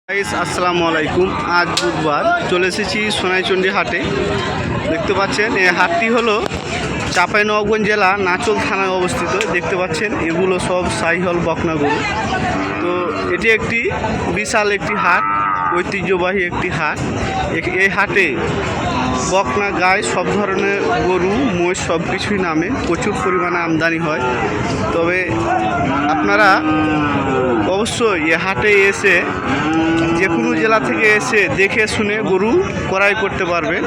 আসসালামু আলাইকুম। আজ বুধবার চলে এসেছি সোনাইচন্ডী হাটে। দেখতে পাচ্ছেন এই হাটটি হলো চাঁপাইনবাবগঞ্জ জেলা নাচল থানায় অবস্থিত। দেখতে পাচ্ছেন এগুলো সব সাইহল বকনা গরু। তো এটি একটি বিশাল একটি হাট, ঐতিহ্যবাহী একটি হাট। এই হাটে বকনা গাই সব ধরনের গরু মোষ সব কিছুই নামে, প্রচুর পরিমাণে আমদানি হয়। তবে আপনারা অবশ্যই এ হাটে এসে যে কোনো জেলা থেকে এসে দেখে শুনে গরু ক্রয় করতে পারবেন।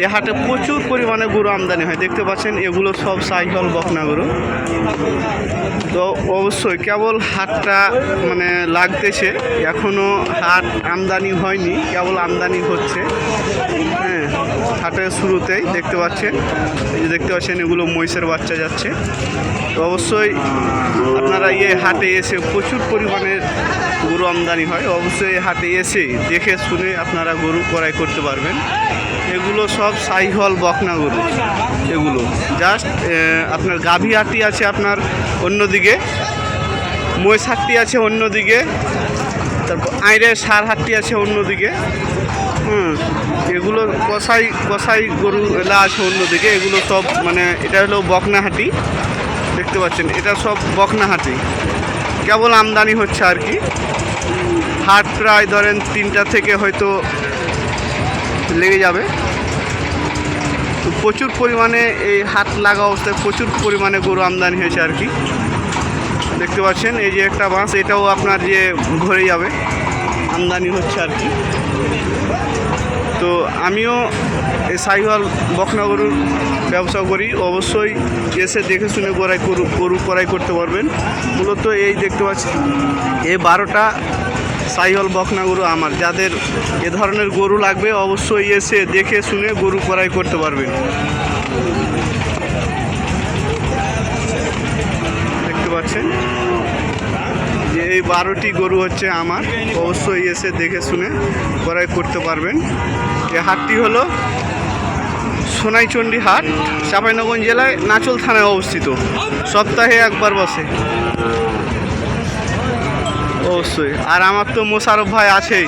এ হাটে প্রচুর পরিমাণে গরু আমদানি হয়। দেখতে পাচ্ছেন এগুলো সব সাইহল বকনা গরু। তো অবশ্যই কেবল হাটটা লাগতেছে, এখনও হাট আমদানি হয়নি, কেবল আমদানি হচ্ছে। হ্যাঁ, হাটের শুরুতেই দেখতে পাচ্ছেন, এই যে দেখতে পাচ্ছেন এগুলো মহিষের বাচ্চা যাচ্ছে। তো অবশ্যই আপনারা হাটে এসে প্রচুর পরিমাণে গরু আমদানি হয়। অবশ্যই হাটে এসে দেখে শুনে আপনারা গরু ক্রয় করতে পারবেন। এগুলো সব সাইহল বকনা গরু। এগুলো জাস্ট আপনার গাভী হাটটি আছে আপনার অন্যদিকে, মহিষ হাটটি আছে অন্যদিকে, তারপর আইরের সার হাটটি আছে অন্যদিকে। এগুলো কসাই গরু এলা আছে অন্যদিকে। এগুলো সব এটা হলো বকনা হাটি। দেখতে পাচ্ছেন এটা সব বকনা হাটি, কেবল আমদানি হচ্ছে আর কি। হাট প্রায় ধরেন 3টা থেকে হয়তো লেগে যাবে। তো প্রচুর পরিমাণে এই হাট লাগা অবস্থায় প্রচুর পরিমাণে গরু আমদানি হয়েছে আর কি। দেখতে পাচ্ছেন এই যে একটা বাস, এটাও আপনার যে ঘুরে যাবে, আমদানি হচ্ছে আর কি। তো আমিও এই সাইহল বকনা গরুর ব্যবসা করি। অবশ্যই এসে দেখে শুনে গরু ক্রয় করতে পারবেন। মূলত এই দেখতে পাচ্ছেন এই 12টা সাইহল বকনা গরু আমার। যাদের এ ধরনের গরু লাগবে অবশ্যই এসে দেখে শুনে গরু ক্রয় করতে পারবেন। দেখতে পাচ্ছেন যে এই 12টি গরু হচ্ছে আমার। অবশ্যই এসে দেখে শুনে ক্রয় করতে পারবেন। এই হাটটি হলো সোনাইচন্ডী হাট, চাঁপাইনবাবগঞ্জ জেলায় নাচল থানায় অবস্থিত। সপ্তাহে একবার বসে অবশ্যই। আর আমার তো মোশারফ ভাই আছেই।